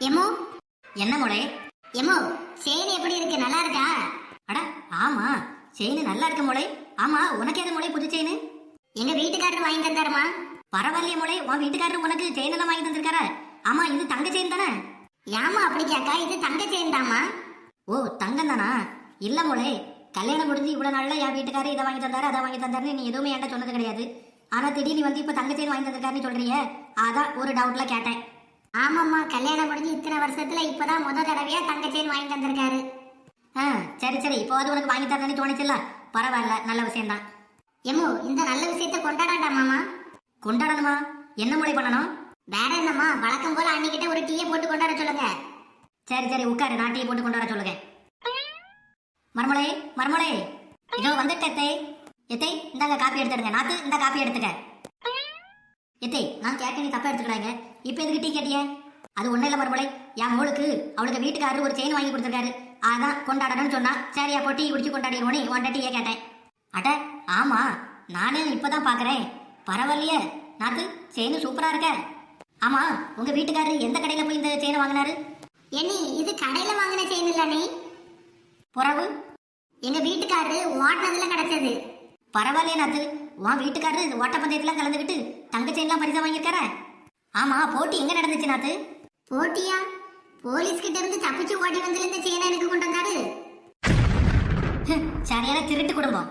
எமோ என்ன மொளை? எமோ செயின் எப்படி இருக்கு, நல்லா இருக்கா? அட ஆமா, செயின் நல்லா இருக்கு மொளை. ஆமா, உனக்கு எது மொளை புது செயின்? எங்க வீட்டுக்காரர் வாங்கி தந்தாருமா. பரவாயில்லையே மொளை, உன் வீட்டுக்காரர் உனக்கு செயின் எல்லாம் வாங்கி தந்திருக்காரா? ஆமா, இது தங்க செயின் தானே? ஏமா அப்படி கேக்கா? இது தங்க செயின் தாமா. ஓ, தங்கம் தானா? இல்ல மொளை, கல்யாணம் முடிஞ்சு இவ்வளவு நாள்ல என் வீட்டுக்காரர் இதை வாங்கி தந்தாரு அதை வாங்கி தந்தாருன்னு நீ எதுவுமே என்கிட்ட சொன்னது கிடையாது. ஆனா திடீர்னு வந்து இப்ப தங்க செயின் வாங்கி தந்திருக்காருன்னு சொல்றீங்க, அதான் ஒரு டவுட்ல கேட்டேன். ஆமாம்மா, கல்யாணம் முடிஞ்சு இத்தனை வருஷத்துல இப்பதான் முத தடவையா தங்க செயின் வாங்கி தந்திருக்காரு. சரி சரி, இப்போ அது உனக்கு வாங்கி தரேன்னு தோணுச்சுல்ல, பரவாயில்ல, நல்ல விஷயம்தான். எமோ இந்த நல்ல விஷயத்த கொண்டாடாண்டாமாமா. கொண்டாடணுமா? என்ன மொழி பண்ணணும்? வேற என்னம்மா, வழக்கம் போல அன்னிக்கிட்ட ஒரு டீயை போட்டு கொண்டாட சொல்லுங்க. சரி சரி, உட்காரு, நான் டீ போட்டு கொண்டாட சொல்லுங்க. மர்மலை மர்மலை, இதோ வந்துட்டு எத்தை. எத்தை, இந்தாங்க காப்பி எடுத்துடுங்க. நாத்து, இந்த காப்பி எடுத்துக்க. எத்தை, நான் கேட்க நீ தப்பா எடுத்துக்கிறாங்க. இப்போ எதுக்கு டீ கேட்டிய? அது ஒன்றும் இல்லை மர்மலை, என் மோளுக்கு அவளுக்கு வீட்டுக்காரரு ஒரு செயின் வாங்கி கொடுத்துருக்காரு, அதான் கொண்டாடணும்னு சொன்னா. சரி அப்போ டீ குடிச்சு கொண்டாடிடுவோன்னு உன்ட்ட டீயே கேட்டேன். அட ஆமா, நானே இப்பதான் பாக்குறேன். பரவாயில்லையே நாத்து, செயின் சூப்பரா இருக்க. ஆமா, உங்க வீட்டுக்காரரு எந்த கடையில போய் இந்த செயினை வாங்கினாரு? ஏனி இது கடையில வாங்கின செயின் இல்ல நீ. புறவு எங்க வீட்டுக்காரரு ஓட்டினதுல கிடைச்சது. பரவாயில்லையே நாத்து, உன் வீட்டுக்காரரு ஓட்ட பந்தயத்துல கலந்துக்கிட்டு தங்க செயின்லாம் பரிசா வாங்கியிருக்கார. ஆமா, போட்டி எங்க நடந்துச்சு நாத்து? போட்டியா? போலீஸ் கிட்ட இருந்து தப்பிச்சு ஓடி வந்து இந்த செயினை எனக்கு கொண்டு வந்தாரு. சரியான திருட்டு குடும்பம்.